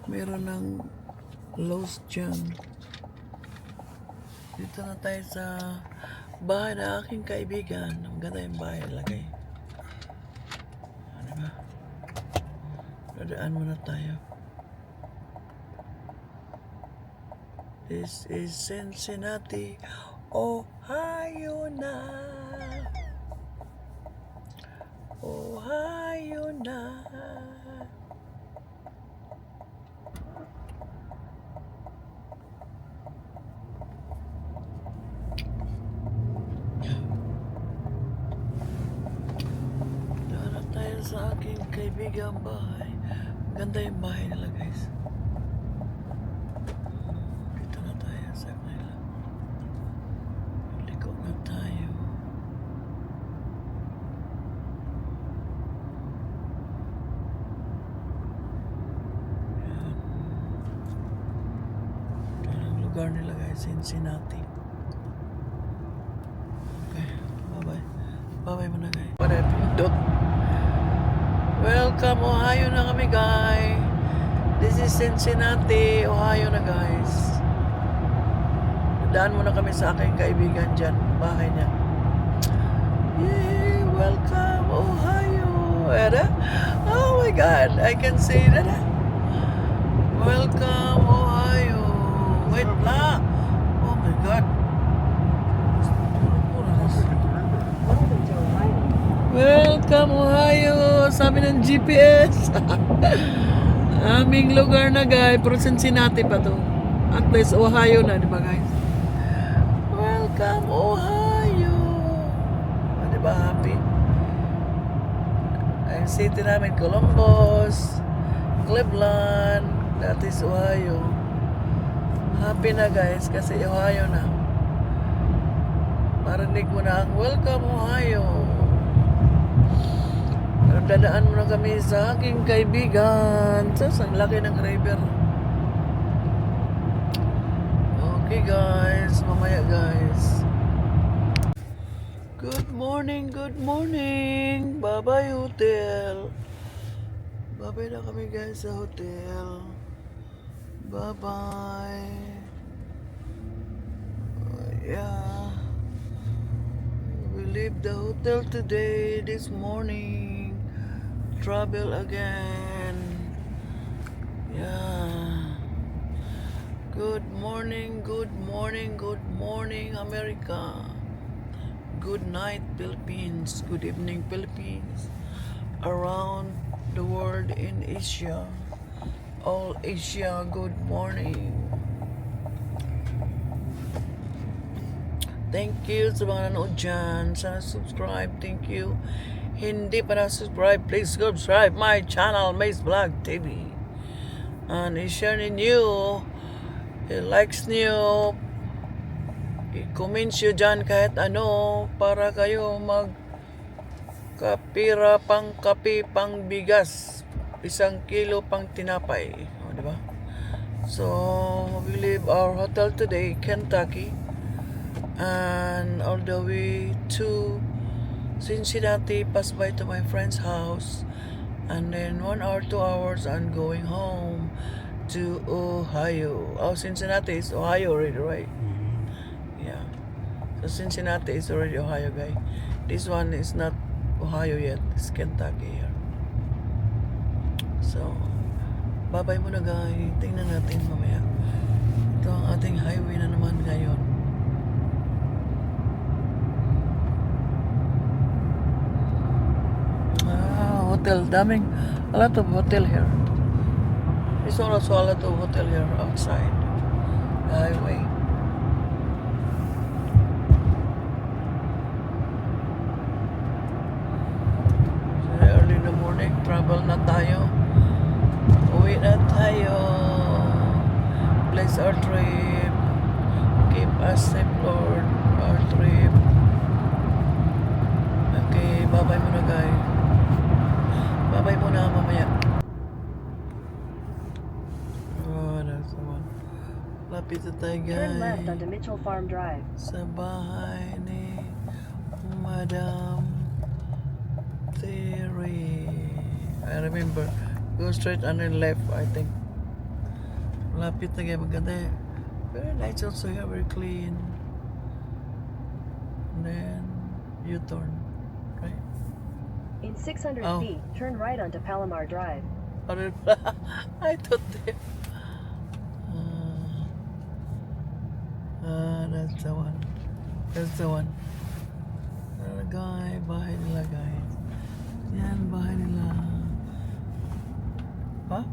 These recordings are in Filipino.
Meron ng Lowe's dyan. Dito na tayo sa bahay na aking kaibigan. Ang ganda yung bahay lagay. Ano ba? Dadaan muna tayo. This is Cincinnati, Ohio na. Ohio na. Dara tayo sa aking kaibigang bahay. Ganda yung bahay nila, guys. Dito na tayo sa kanila. Liko na tayo. Yan. Yan ang lugar nila, guys. Cincinnati. Okay. Bye-bye. Bye-bye muna, guys. Pindot. Welcome, Ohio na kami, guys. This is Cincinnati, Ohio na, guys. Daan muna kami sa aking kaibigan dyan. Bahay niya. Yay! Welcome, Ohio! Era? Oh my God! I can say that. Welcome, Ohio! Wait lang! Oh my God! Welcome, Ohio! Sabi ng GPS. Aming lugar na, guys. Pero Cincinnati pa to. At least Ohio na, di ba, guys? Welcome, Ohio! Di ba, happy? Ang city namin, Columbus, Cleveland, that is Ohio. Happy na, guys, kasi Ohio na. Marinig mo na ang Welcome, Ohio! Dadaan muna kami sa aking kaibigan. Ang laki ng river. Okay, guys. Mamaya, guys. Good morning, good morning. Bye-bye, hotel. Bye-bye na kami, guys, sa hotel. Bye-bye. Yeah. We leave the hotel today, this morning. Travel again. Yeah. Good morning, good morning, good morning, America. Good night, Philippines. Good evening, Philippines. Around the world in Asia. All Asia, good morning. Thank you sa mga nanood dyan. Sana subscribe. Thank you. Hindi pa na-subscribe, please subscribe my channel, Maze Vlog TV. And i-share ninyo, i-likes nyo, i-comments nyo dyan kahit ano para kayo magkapira pang kape, pang bigas, 1 kilo pang tinapay. O, diba? So, we leave our hotel today, Kentucky, and all the way to Cincinnati, pass by to my friend's house, and then 1 hour, 2 hours, I'm going home to Ohio. Oh, Cincinnati is Ohio already, right? Yeah. So Cincinnati is already Ohio, guys. This one is not Ohio yet. It's Kentucky here. So, bye-bye muna, guys. Tingnan natin mamaya. Ito ang ating highway na naman ngayon. Hotel, daming, a lot of hotel here. There's also a lot of hotel here outside the highway. So early in the morning, travel na tayo. Uwi na tayo. Bless our trip. Keep us safe, Lord, our trip. Okay, bye-bye muna, guys. Bye-bye muna mamaya. Oh, that's the one. Lapit na tayo, guys. Turn left onto Mitchell Farm Drive. Sa bahay ni Madam Terry. I remember. Go straight and then left, I think. Lapit na kayo maganda. Very nice also here, very clean. And then U-turn, right? In 600 Oh. feet, turn right onto Palomar Drive. I thought they... that's the one. That's the one. Guy, bahay nila guys. Yan, bahay nila. Huh?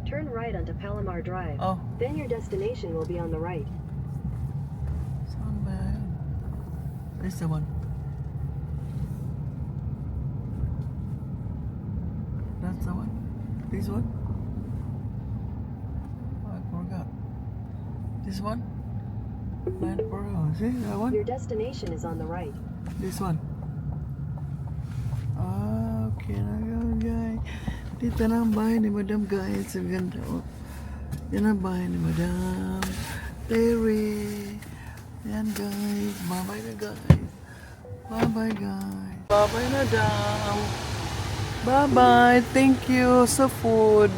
Turn right onto Palomar Drive. Oh, Then your destination will be on the right. saan ba yun? That's the one. That's the one. This one? Oh, I forgot. This one? See that one? Your destination is on the right. This one. Okay na yun, guys. Dito na ang bahay ni Madam, guys. Ang ganda, oh. Yan ang bahay ni Madam Terry. Yan, guys. Bye-bye na, guys. Bye-bye, guys. Bye-bye na daw. Bye-bye. Thank you sa food.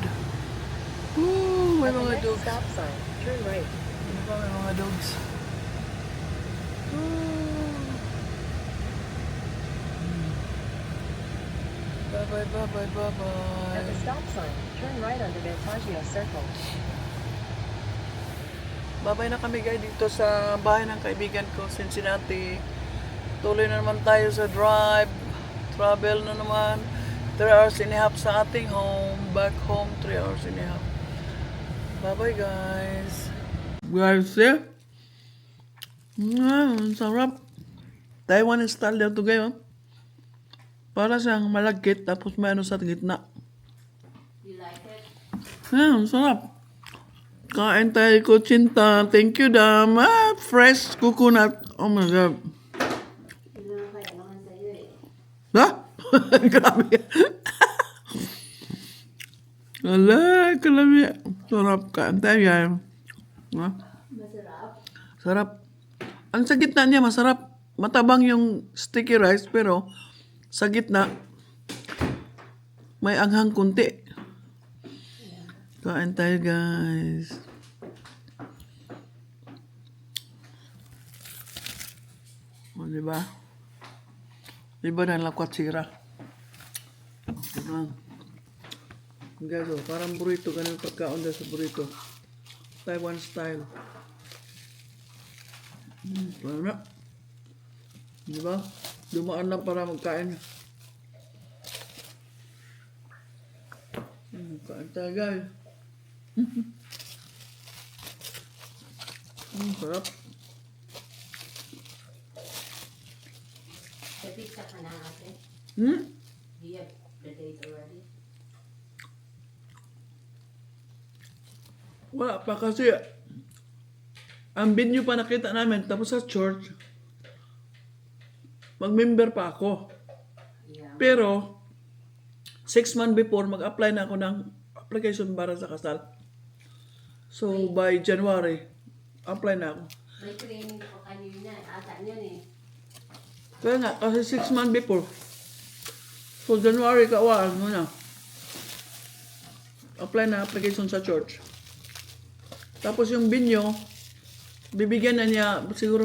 Woo, may At the mga next dogs. stop sign, turn right. Ano ba, may mga dogs? Bye-bye, bye-bye, At bye-bye. the stop sign, turn right onto Vantaggio Circle. Babay na kami guys dito sa bahay ng kaibigan ko, Cincinnati. Tuloy na naman tayo sa drive. Travel na naman. 3 hours and a half sa ating home. Back home, 3 hours and a half. Bye-bye guys. Guys, yeah. Sarap. Taiwan style daw to guys. Para siyang malagkit tapos may ano sa gitna. You like it? Sarap. Kain tayo ko, Chinta. Thank you, Dam. Fresh coconut. Oh my God. Hindi naman kaya naman sa'yo eh. Ha? Grabe. Ala, kalami. Sarap. Kain tayo, guys. Ha? Masarap. Sarap. Ang sa gitna niya, masarap. Matabang yung sticky rice, pero sa gitna, may anghang kunti. Kain tayo, guys. O, diba? Diba na lakwat sira? Diba? Guys, oh, parang burrito. Ganun pagkaon dahil sa burrito. Taiwan style. Parang na. Diba? Dumaan lang para magkain. Kain tayo, guys. Sarap. The pizza ka na ate. Hmm? Do you have the date already? Wala pa kasi ang venue pa nakita namin tapos sa church mag-member pa ako. Yeah. Pero 6 months before mag-apply na ako ng application para sa kasal. So by January apply na ako. May training ko kanina. Ata niyan eh. Kaya nga kasi 6 months before. So January kaawaan mo na. Apply na application sa church. Tapos yung venue bibigyan na niya siguro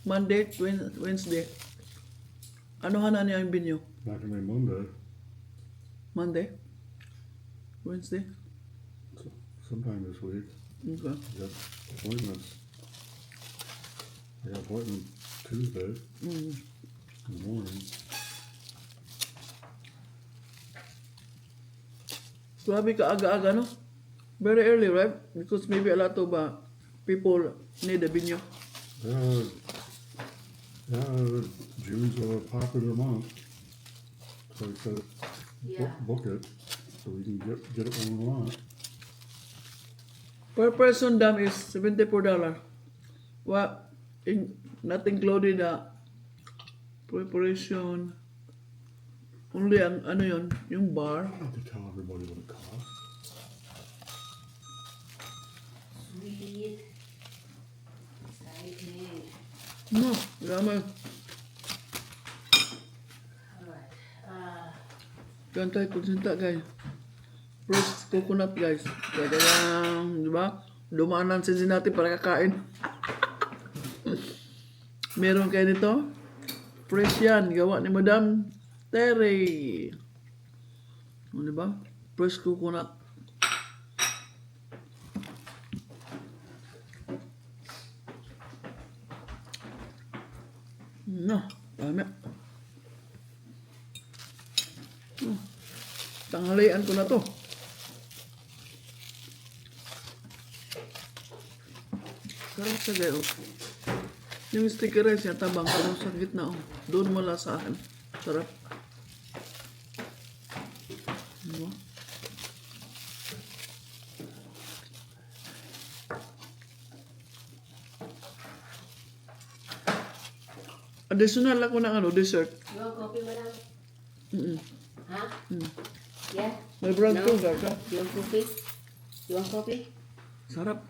Monday, Wednesday. Anuhan na niya yung venue? Not gonna be Monday. Monday? Wednesday? Sometime this week. Okay. I got appointments. I got appointment Tuesday in the morning. Grabe ka aga-aga, no? Very early, right? Because maybe a lot of people need a venue. June's a popular month. So I said, Yeah. book it so we can get it when we want. Per person dam is $74. Not included preparation. Only ang ano yun, yung bar. I don't have to tell everybody what it costs. Sweet. Exciting. No, grabe. Alright. Kantay, konsinta, guys. Fresh coconut, guys. Kaya, di ba? Dumaan ng Cincinnati para kakain. Meron kayo nito? Fresh yan. Gawa ni Madam Terry. O, di ba? Fresh coconut. No, dami. Tanghalian ko na to. Sarap sa gayo. Yung sticker rice niya, tabang pero sa gitna. Oh. Doon mo lasahan. Sarap. Diba? Additional ako ng dessert. You want coffee, madam? Mm-mm. Huh? Mm. Yeah? May brown No? sugar ka. You want coffee? You want coffee? Sarap.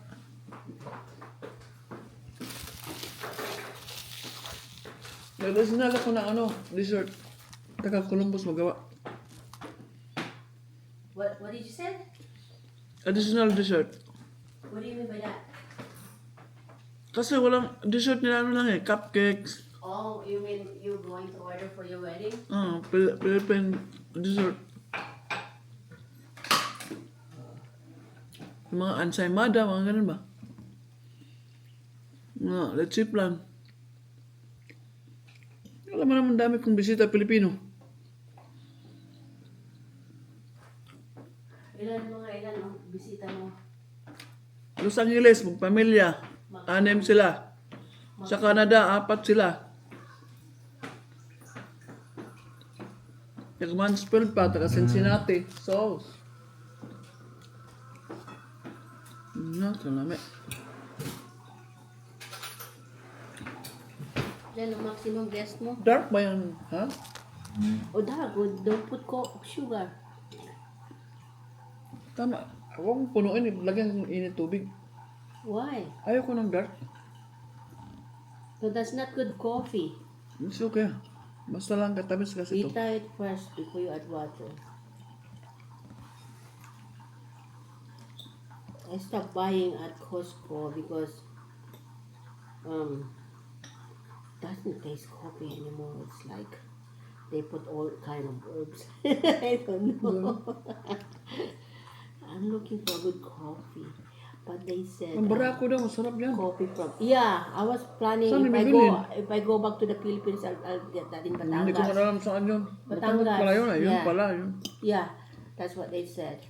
May additional ako ng dessert. Taga Columbus magawa. What did you say? Additional dessert. What do you mean by that? Kasi walang dessert nila lang cupcakes. Oh, you mean you're going to order for your wedding? Philippine dessert. Yung mga ansaymada, mga ganun ba? Let's see plan. Alam mo naman dami kong bisita Pilipino. Ilan ang bisita mo? Los Angeles, magpamilya. 6 sila. Sa Canada, 4 sila. Nag-Mansfield pa, taga Cincinnati. So, salami. Yan ang maximum guest mo. Dark ba yan? Ha? O dark, don't put sugar. Tama. Ako kung punuin, lagyan ng init tubig. Why? Ayoko ng dark. So that's not good coffee. It's okay. Basta lang katamis kasi ito. Filter it first before you add water. I stopped buying at Costco because doesn't taste coffee anymore. It's like they put all kind of herbs. I don't know. I'm looking for good coffee, but they said Ang barako daw, masarap yan. coffee from I was planning Saan if I go back to the Philippines, I'll get that in Hindi ko Batangas. alam saan yun. Batangas. pala yun. Ayun Yeah. pala. Yun. Yeah, that's what they said.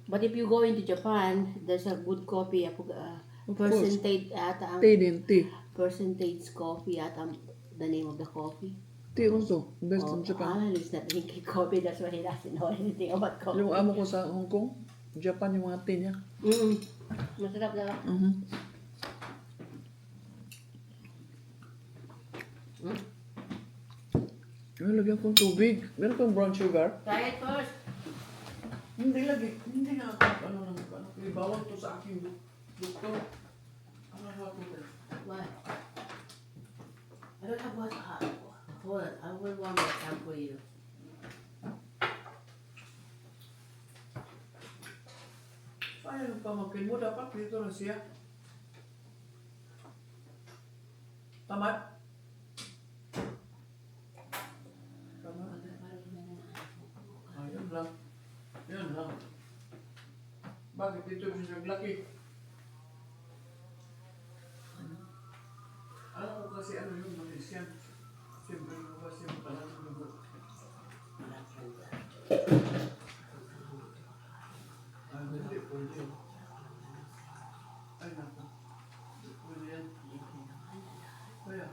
But if you go into Japan, there's a good coffee. Of course. Percentage Tea din, tea. percentage coffee at the name of the coffee. Tea also. Best Oh, in Japan. Alan is not drinking coffee. That's why he doesn't know anything about coffee. Yung amo ko sa Hong Kong, Japan yung mga tea niya. Masarap na. Ay, lagyan kong tubig. Meron kang brown sugar? Try it first. Hindi lagi. Hindi na ako. Ibawal to sa aking doktor. Ano ako ito? What? I don't have water. Hold on. I will warm it up for you. Sayang pamangkin mo. Dapat dito na siya. Tamad? Tamad? Ayun lang. Yan lang. Bakit dito siya naglaki? Alam ko kasi ano yung manisyan. Siyempre yung kasi yung palang dugo. Ay, hindi. Pwede. Ay, naku. Pwede yan. Kaya.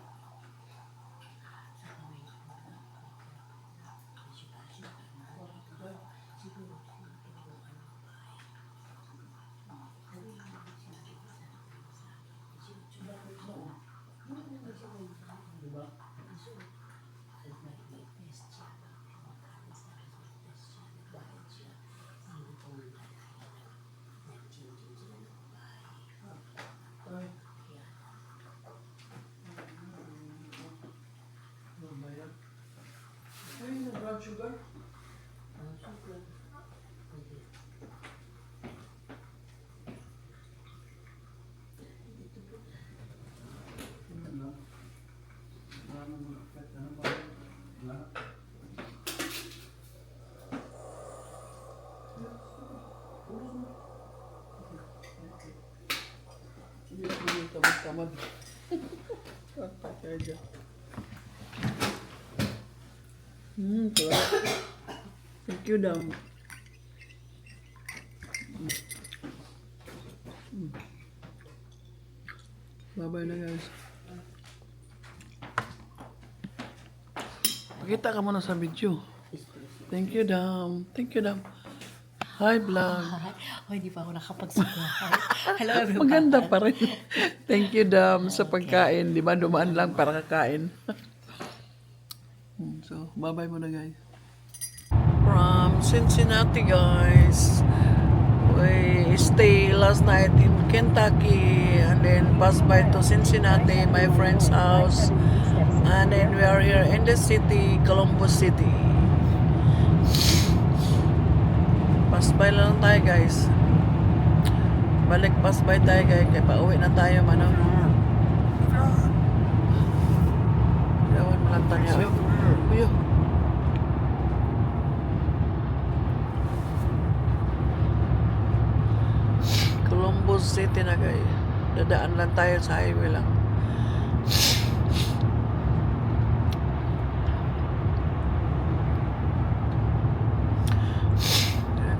Diba? Ay. Ano ba yan? Ay, na brown sugar? Come on. Sarap. Thank you, Dam. Bye-bye na, guys. Pakita ka muna sa video. Thank you, Dam. Thank you, Dam. Hi, vlog. Oh, hindi pa ako nakapagsuga. Hello, everyone. Maganda pa rin. Thank you, Dam, sa pagkain. Di ba, dumaan lang para kakain. So, bye-bye muna, guys. From Cincinnati, guys. We stay last night in Kentucky and then passed by to Cincinnati, my friend's house. And then we are here in the city, Columbus City. Pass by lang tayo, guys. Balik pass by tayo, guys. Kaya pauwi na tayo, mano. Yawan mo lang tayo. Uyo. Columbus City na, guys. Dadaan lang tayo sa highway lang.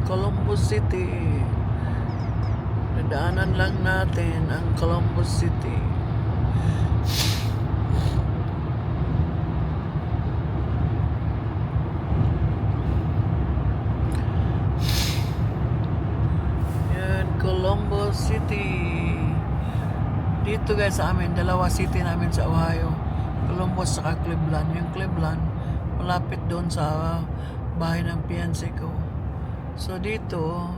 Columbus City. Nadaanan lang natin ang Columbus City. Yan, Columbus City. Dito, guys, sa amin, dalawa city namin sa Ohio. Columbus at Cleveland. Yung Cleveland, malapit doon sa bahay ng fiancé ko. So dito,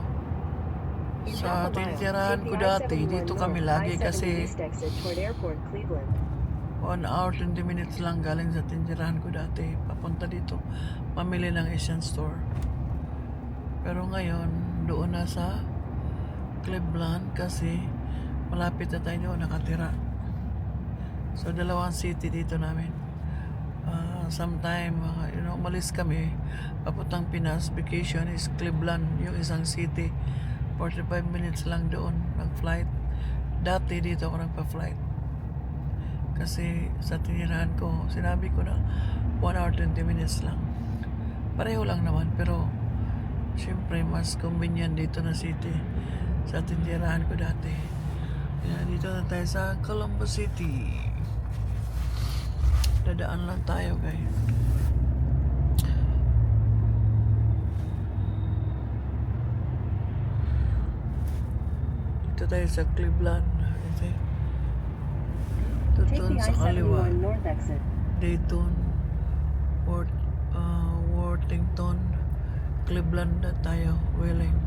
sa tinitirahan ko dati, dito kami lagi kasi 1 hour 20 minutes lang galing sa tinitirahan ko dati. Papunta dito, mamili ng Asian store. Pero ngayon, doon na sa Cleveland kasi malapit na tayo doon nakatira. So dalawang city dito namin. Sometime, umalis kami, papuntang Pinas, vacation is Cleveland, yung isang city. 45 minutes lang doon, nag-flight. Dati dito ako nagpa-flight. Kasi sa tinirahan ko, sinabi ko na 1 hour 20 minutes lang. Pareho lang naman, pero syempre mas convenient dito na city sa tinirahan ko dati. Kaya dito na tayo sa Columbus City. Dadaan lang tayo, guys. Dito tayo sa Cleveland. Ito Take doon the sa kaliwa. I-71 north exit. Dayton, Worthington, Cleveland na tayo, Wheeling.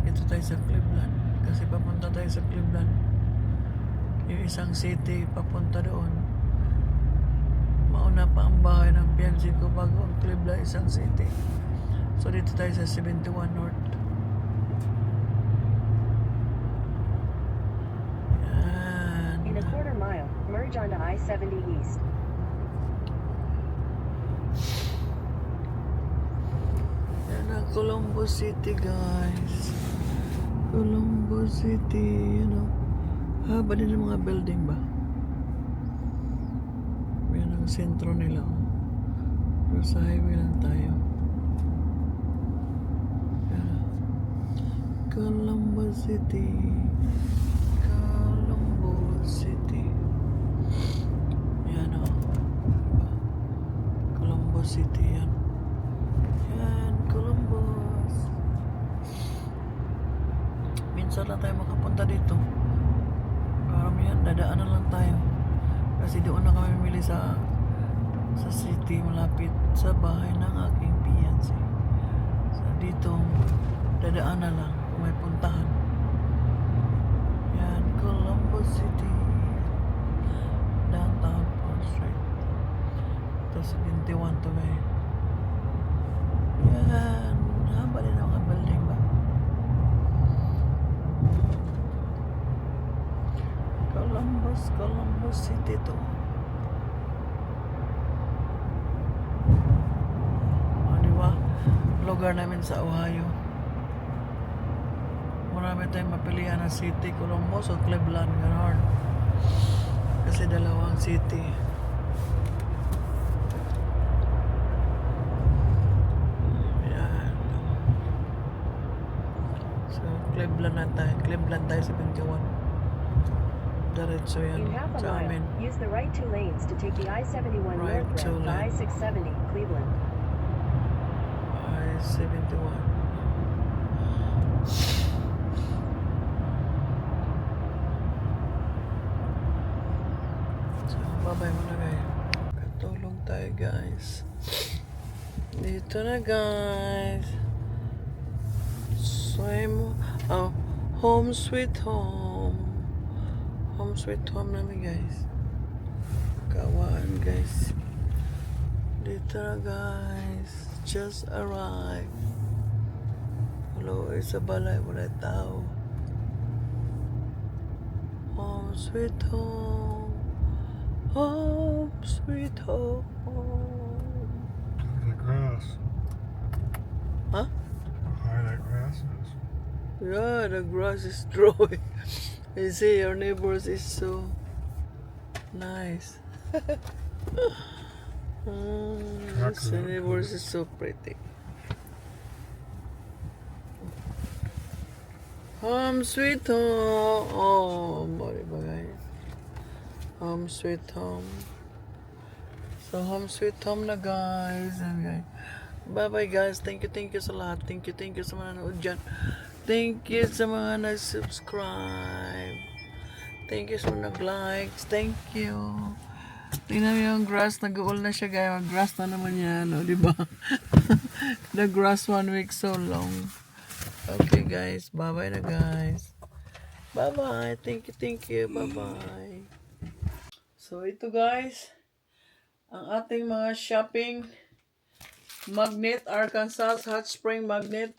Dito tayo sa Cleveland. Kasi papunta tayo sa Cleveland. Yung isang city, papunta doon. Mauna pa ang bahay ng fiancé ko bago ang Cleveland, isang city. So dito tayo sa 71 North. Yan. In a quarter mile, merge onto I-70 East. Yan ang Columbus City, guys. Columbus City, haba din ng mga building ba? Yan ang sentro nila. Pero sa highway lang tayo. Yan. Columbus City. Columbus City. Yan o. Columbus City yan. Yan, Columbus. Minsan lang tayo makapunta dito. Karamihan, dadaanan lang tayo. Kasi doon na kami mamili sa city malapit sa bahay ng aking fiancé. So dito, dadaan na lang kung may puntahan. Yan, Columbus City. Downtown Port Street. Ito sa 21 to guys. Yan, haba din ang mga building ba? Columbus City to. Diba? Lugar namin sa Ohio. Marami tayong mapilian na city, Columbus o Cleveland, gano'n. Kasi dalawang city. Yan. So, Cleveland tayo sa 21. Diretso yan In half a sa mile, amin. use the right 2 lanes to take the I-71 Right north two route to lane. I-670, Cleveland. I-71. So, babay muna guys. Katulong tayo guys. Dito na guys. Swim. Oh, home sweet home. Home sweet home namin guys. Kawaan guys. Dito na guys. Just arrived. Hello, sa balay. Wala tao. Home sweet home. Home sweet home. Look at the grass. Huh? How high that grass is. Yeah, the grass is dry. You see, your neighbors is so nice. Your neighbors is so pretty. Home sweet home. Oh, body ba guys? Home sweet home. So, home sweet home na guys. And guys. Bye-bye guys. Thank you sa lahat. Thank you sa mga nanood dyan. Thank you sa mga nag-subscribe. Thank you sa mga nag-likes. Thank you. Tingnan mo yung grass. Nag-uol na siya guys. Mag-grass na naman yan. O, diba? The grass 1 week so long. Okay guys. Bye-bye na guys. Bye-bye. Thank you. Bye-bye. So, ito guys. Ang ating mga shopping magnet, Arkansas Hot Spring Magnet.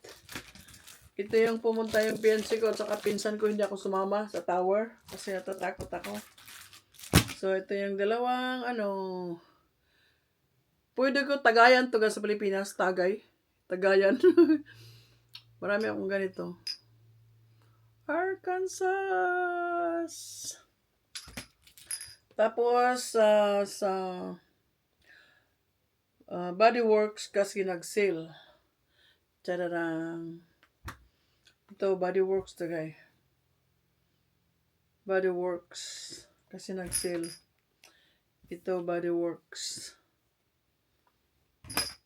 Ito yung pumunta yung fiancé ko at saka pinsan ko, hindi ako sumama sa tower kasi natatakot ako. So, ito yung dalawang, pwede ko tagayan to sa Pilipinas, tagayan. Marami akong ganito. Arkansas. Tapos, sa Body Works kasi nag-sale. Tadadang. Ito, Body Works to guy. Body Works. Kasi nag-sale. Ito, Body Works.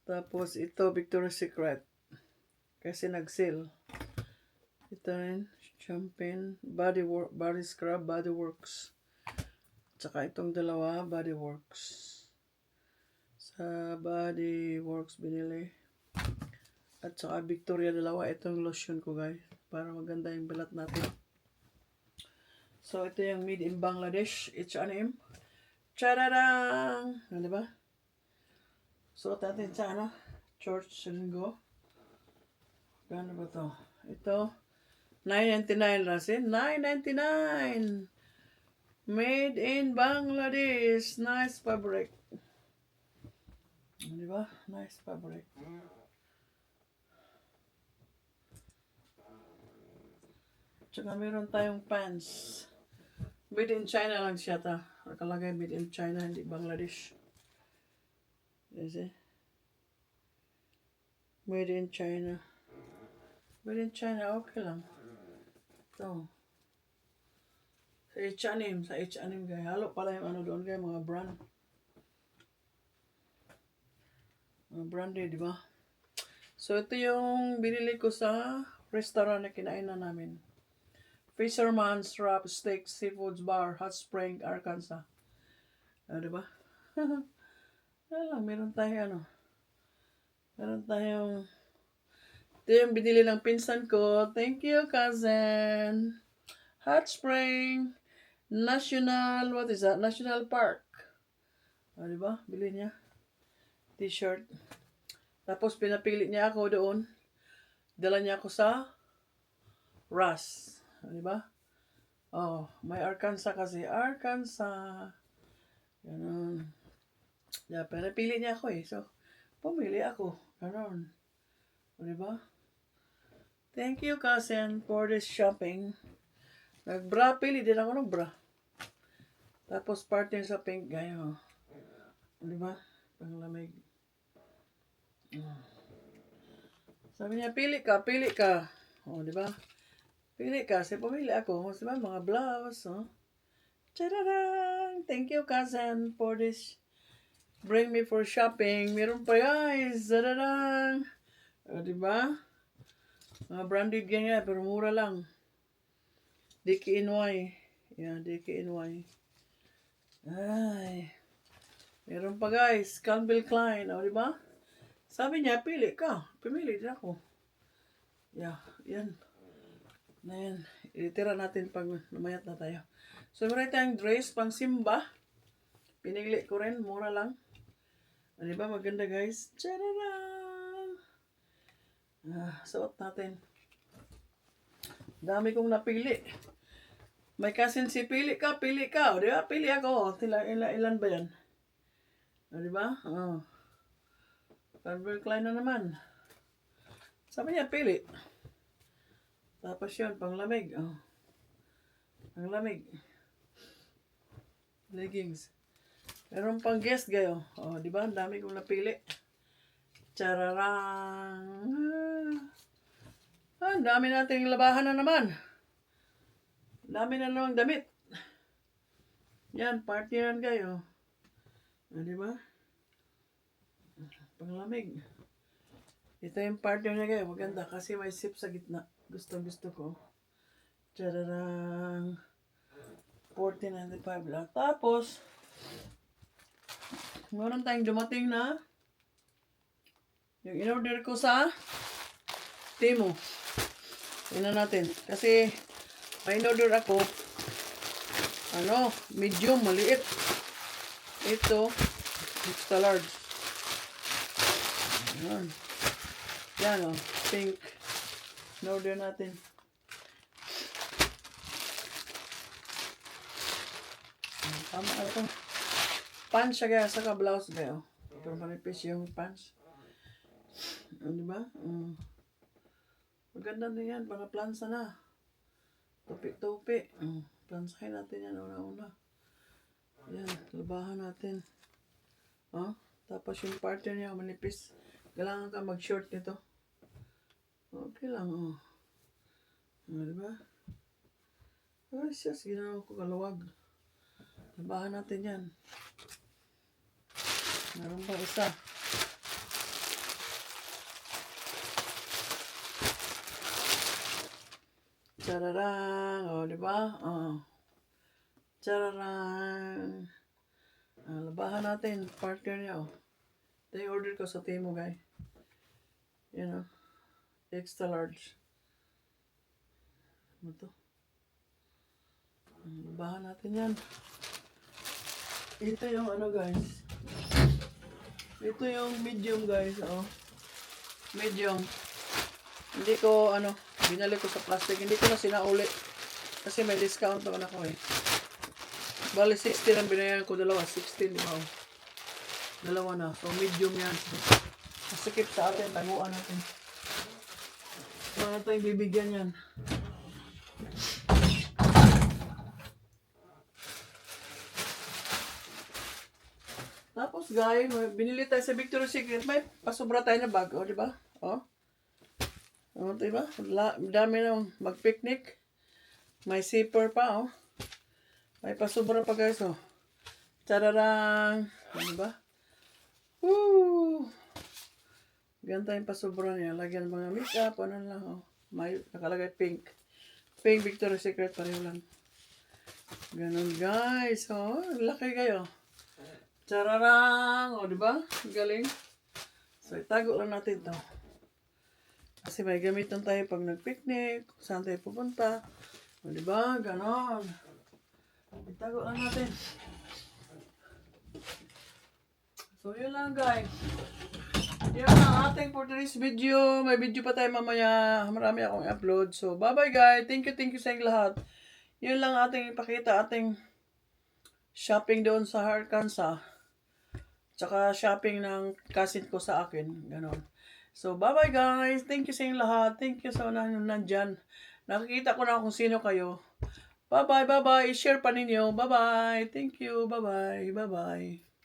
Tapos, ito, Victoria's Secret. Kasi nag-sale. Ito rin, Champagne. Body Scrub, Body Works. Tsaka itong dalawa, Body Works. Sa Body Works binili. At saka Victoria dalawa. Itong lotion ko guys. Para maganda yung balat natin. So, ito yung made in Bangladesh. H&M. Tadadang! Diba? Suot natin sa church linggo. Gano ba to? Ito. $9.99 rasin. $9.99! Made in Bangladesh. Nice fabric. Diba? Nice fabric. Tsaka meron tayong pants. Made in China lang siya ta. Nakalagay made in China, hindi Bangladesh. You see? Made in China. Made in China, okay lang. Ito. Sa H&M guys. Halo pala yung doon guys, mga brand. Mga branded, di ba? So, ito yung binili ko sa restaurant na kinainan namin. Fisherman's Wrap Steak Seafoods Bar, Hot Spring, Arkansas. Di ba? Meron tayong ito yung binili ng pinsan ko. Thank you, cousin. Hot Spring National, what is that? National Park. Di ba? Bili niya. T-shirt. Tapos pinapili niya ako doon. Dala niya ako sa Ross. Di ba? Oh, may Arkansas kasi. Arkansas. Ganon. Yeah, pinapili niya ako eh. So, pumili ako. Ganon. Di ba? Thank you, cousin, for this shopping. Nagbra, pili din ako ng bra. Tapos partner sa pink gayo. Di ba? Panglamig. Sabi niya, pili ka, pili ka. O, di ba? Pili ka. Kasi pumili ako. Di ba? Mga blouse. Oh. Tadadang! Thank you, cousin, for this. Bring me for shopping. Meron pa, guys. Tadadang! O, di ba? Mga branded ganyan, pero mura lang. DKNY. Yeah, DKNY. Ay. Meron pa, guys. Calvin Klein. O, di ba? Sabi niya, pili ka. Pumili din ako. Yeah, yan. Na yan. Itira natin pag lumayat na tayo. So, meron tayong dress pang simba. Pinili ko rin. Mura lang. O, diba? Maganda, guys. Tadadang! Suot natin. Dami kong napili. May cousin si pili ka, pili ka. O, diba? Pili ako. Ilan ba yan? O, diba? O. Calvin Klein na naman. Sabi niya, pili. Tapos yun, panglamig. Oh. Panglamig. Leggings. Meron pang guest gayo. Oh, di ba? Ang dami kong napili. Chararang. Ang dami nating labahan na naman. Ang dami na namang damit. Yan, party yan kayo. Oh, di ba? Panglamig. Ito yung partner niya kayo. Maganda kasi may sip sa gitna. Gusto ko. Tadadang. 14.95 lang. Tapos, meron tayong dumating na yung in-order ko sa Temu. Tingnan natin. Kasi, may in-order ako medium, maliit. Ito, extra large. Yan. Yan o, pink. In-order natin. Tama ito. Pants siya kaya, saka blouse kaya. Pero manipis yung pants. Diba? Maganda na yan, mga plansa na. Tupi-tupi. Plansahin natin yan una-una. Yan, labahan natin. Tapos yung partner niya, manipis. Kailangan ka mag-short nito. Okay lang, diba? Ay, siyas, ginawa ko kalawag. Labahan natin yan. Meron pa isa. Chararang, diba? Chararang. Labahan natin, partner niya, Ito yung order ko sa Temu, guys. Yan, extra large. Ano to? Labahan natin yan. Ito yung guys. Ito yung medium, guys, Medium. Hindi ko, binalik ko sa plastic. Hindi ko na sinauli. Kasi may discount naman ako, Bali, 16 ang binayaran ko. Dalawa, 16, di ba? Dalawa na. So, medium yan. Masikip sa atin. Taguan natin. Ano tayong bibigyan yan? Tapos, guys, binili tayo sa Victoria's Secret. May pasobra tayo na bag, di ba? Di ba? Dami na mag-picnic. May zipper pa, May pasobra pa, guys, Chararang! Di ba? Woo! Ganda yung pasobra niya. Lagyan mga makeup, lang, May nakalagay pink. Pink Victoria's Secret, pareho lang. Ganun, guys, Laki kayo. Chararang! Di ba? Galing. So, itago lang natin to. Kasi may gamitan tayo pag nag-picnic, kung saan tayo pupunta. Di ba? Ganon. Itago lang natin. So, yun lang, guys. Yun ang ating for today's video. May video pa tayo mamaya. Marami akong upload. So, bye-bye, guys. Thank you sa inyong lahat. Yun lang ating ipakita. Ating shopping doon sa Arkansas. Tsaka shopping ng cousin ko sa akin. Ganon. So, bye-bye, guys. Thank you sa inyong lahat. Thank you sa nandyan. Nakikita ko na kung sino kayo. Bye-bye, bye-bye. I-share pa ninyo. Bye-bye. Thank you. Bye-bye. Bye-bye.